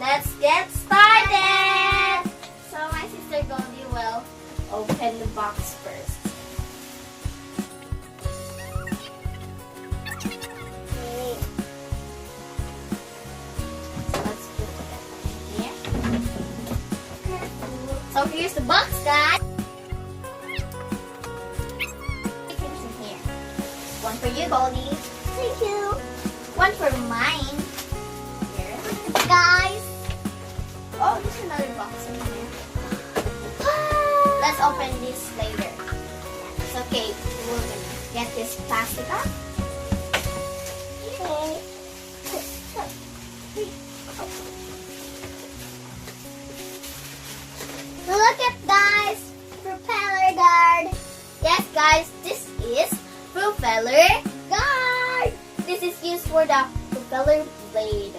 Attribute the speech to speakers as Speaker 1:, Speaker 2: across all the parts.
Speaker 1: let's get started! So my sister Goldie will open the box first. So let's put it here. So here's the box, guys. Things in here. One for you, Goldie. Thank you. One for mine. Here. Guys. Oh, there's another box in here. Let's open this later. It's okay. We'll get this plastic off. Okay. Look at guys, propeller guard. Yes, guys, this is propeller guard. This is used for the propeller blades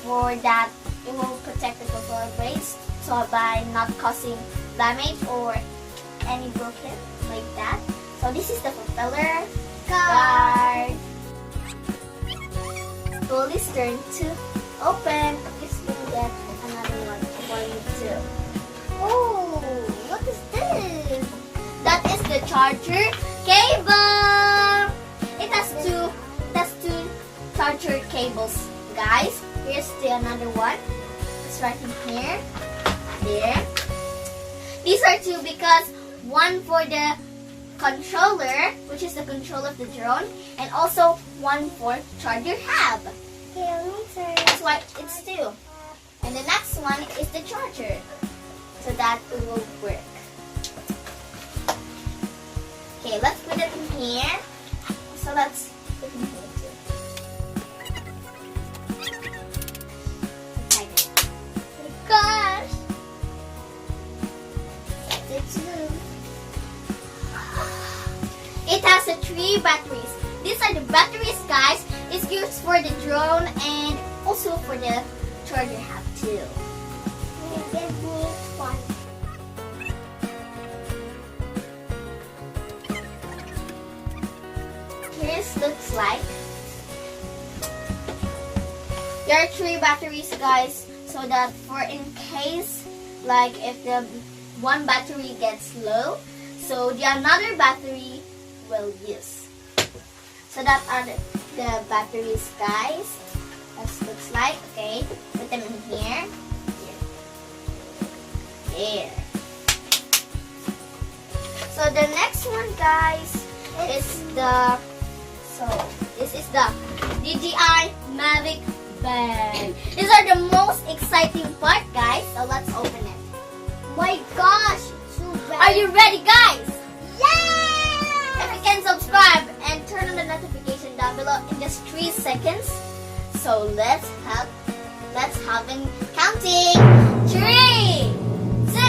Speaker 1: for that it will protect the propeller blades, so by not causing damage or any broken like that. So this is the propeller guard. Goldie's turn to open. This will get another one for you too. Oh, what is this? That is the charger cable. It has two charger cables, guys. Here's another one. It's right in here. There. These are two because one for the controller, which is the controller of the drone, and also one for charger hub. That's why it's two. And the next one is the charger, so that it will work. Okay, let's put it in here. So let's put it in here too. Okay. Gosh! It has 3 batteries. These are the batteries, guys. It's used for the drone and also for the charger hub too. Give me one. Here's looks like. There are 3 batteries, guys, so that for in case like if the one battery gets low, so the another battery will use. So that are the batteries, guys. That looks like. Okay, put them in here. There. So the next one, guys, is the. So this is the DJI Mavic bag. These are the most exciting part, guys. So let's open it. My gosh, it's so bad. Are you ready, guys? Yeah! If you can subscribe and turn on the notification down below in just 3 seconds. So let's have an counting. 3, 2,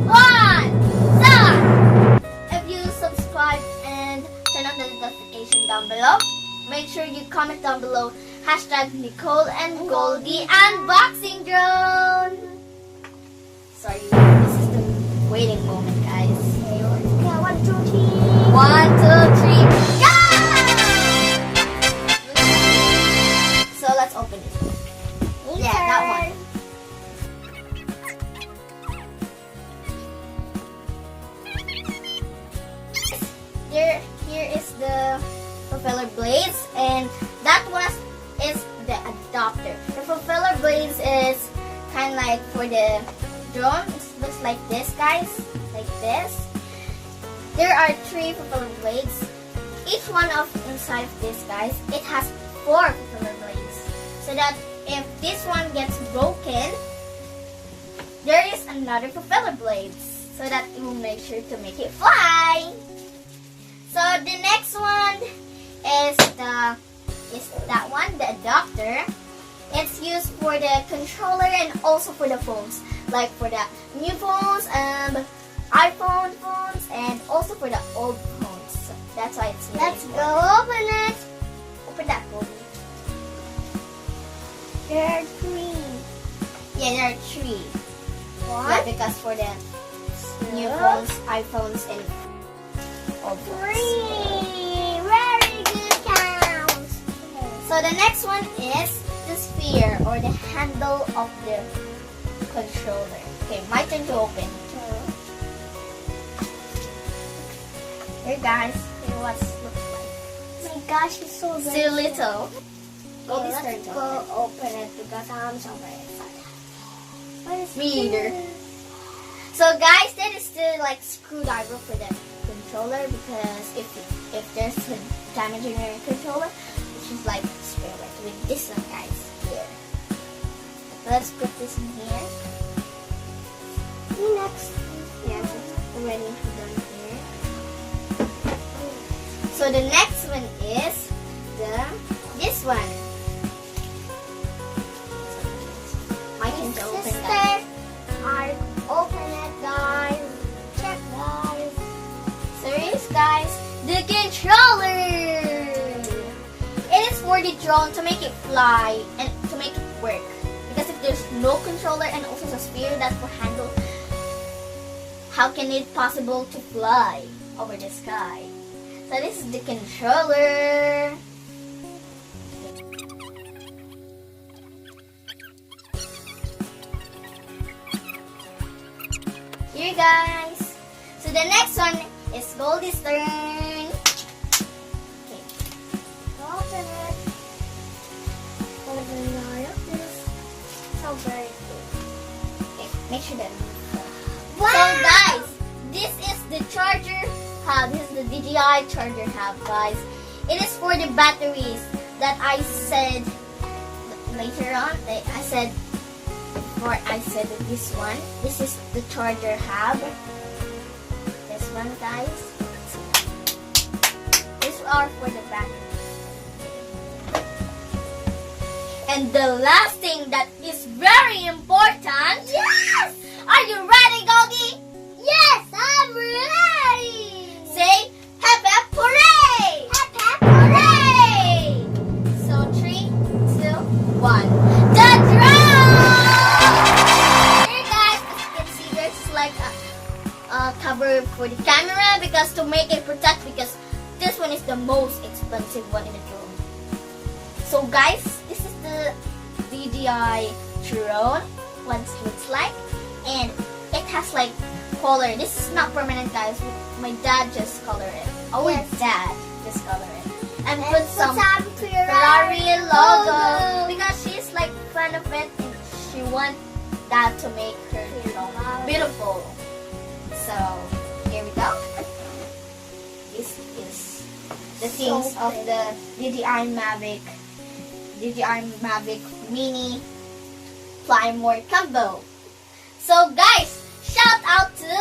Speaker 1: 1, start! If you subscribe and turn on the notification down below, make sure you comment down below #Nicole and Goldie unboxing drone. Sorry, this is the waiting moment, guys. Okay, 1, 2, 3. 1, 2, 3. Go! So let's open it. Yeah, that one. Here is the propeller blades, and that one is the adapter. The propeller blades is kind of like for the drone. It looks like this, guys, like this. There are 3 propeller blades. Each one of inside of this, guys, it has 4 propeller blades. So that if this one gets broken, there is another propeller blades, so that it will make sure to make it fly. So the next one is that one, the adapter. It's used for the controller and also for the phones, like for the new phones, iPhone phones, and also for the old phones. So that's why it's really
Speaker 2: Let's
Speaker 1: important.
Speaker 2: go open it.
Speaker 1: Open that, Goldie.
Speaker 2: There are 3.
Speaker 1: Yeah, there are 3.
Speaker 2: What?
Speaker 1: Yeah, because for the new phones, iPhones, and old phones.
Speaker 2: 3. Very good count.
Speaker 1: So the next one is this sphere or the handle of the controller. Okay, my turn to open. Here guys, here what it looks like.
Speaker 2: My gosh, it's so big.
Speaker 1: Still little.
Speaker 2: Okay,
Speaker 1: Let's
Speaker 2: let's
Speaker 1: go
Speaker 2: go open it because I'm so very excited. What is
Speaker 1: Me either.
Speaker 2: this?
Speaker 1: So guys, that is the like screwdriver for the controller, because if there's a damage in your controller, it's just like spare it with this one guys here. Let's put this in here.
Speaker 2: Next.
Speaker 1: Yes, it's already done here. So the next one is this one. My turn to open that.
Speaker 2: I open it, guys. Check, guys.
Speaker 1: So here's guys, the controller. It is for the drone to make it fly and to make it work. Because if there's no controller and also a sphere that will handle, how can it possible to fly over the sky? So this is the controller. Here guys. So the next one is Goldie's turn. Okay.
Speaker 2: Open it. Open it. This so very cool.
Speaker 1: Okay, make sure that.
Speaker 2: Wow!
Speaker 1: So guys, this is the charger hub. This is the DJI charger hub, guys. It is for the batteries that I said later on. I said this one. This is the charger hub. This one, guys. These are for the batteries. And the last thing that is very important.
Speaker 2: Yes!
Speaker 1: Are you ready, Goldie?
Speaker 2: Yes, I'm ready!
Speaker 1: Say, hep hep hooray!
Speaker 2: Hep hep hooray!
Speaker 1: So 3, 2, 1. The drum! Here guys, as you can see, there's like a cover for the camera, because to make it protect, because this one is the most expensive one in the drone. So guys, this is the DJI drone, what it looks like. And it has like color. This is not permanent, guys. My dad just colored it. Our
Speaker 2: Yes.
Speaker 1: dad just colored it. And
Speaker 2: And
Speaker 1: put some Ferrari logo. Because she's like fan of it and she wants that to make her beautiful. So here we go. This is the things of the DJI Mavic Mini Fly More Combo. So guys, shout out to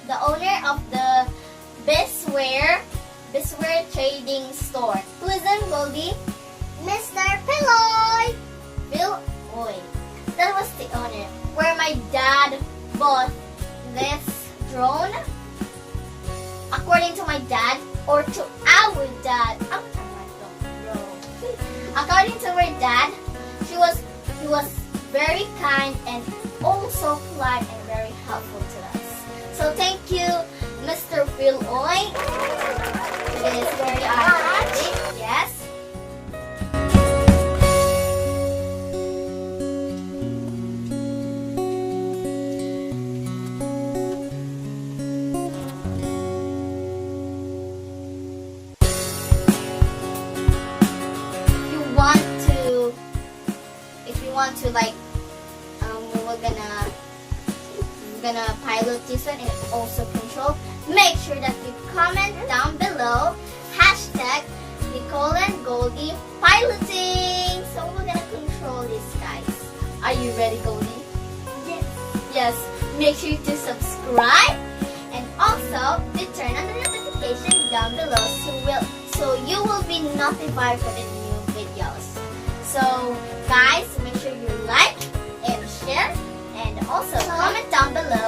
Speaker 2: The
Speaker 1: owner of the Bisware Trading Store. Who is in, Goldie?
Speaker 2: Mr. Pilloy.
Speaker 1: Bill Oy. That was the owner. Where my dad bought this drone. According to my dad, or to our dad. According to our dad, he was very kind and also polite and very helpful to us. So thank you, Mr. Phil Oy. It is very ironic. Yes. If you want to like, we're gonna pilot this one and also control. Make sure that you comment down below #NicoleandGoldie piloting. So we're gonna control this, guys. Are you ready, Goldie?
Speaker 2: Yes.
Speaker 1: Yes. Make sure to subscribe and also to turn on the notification down below so you will be notified for the new videos. So guys, make sure you like and share and also comment down below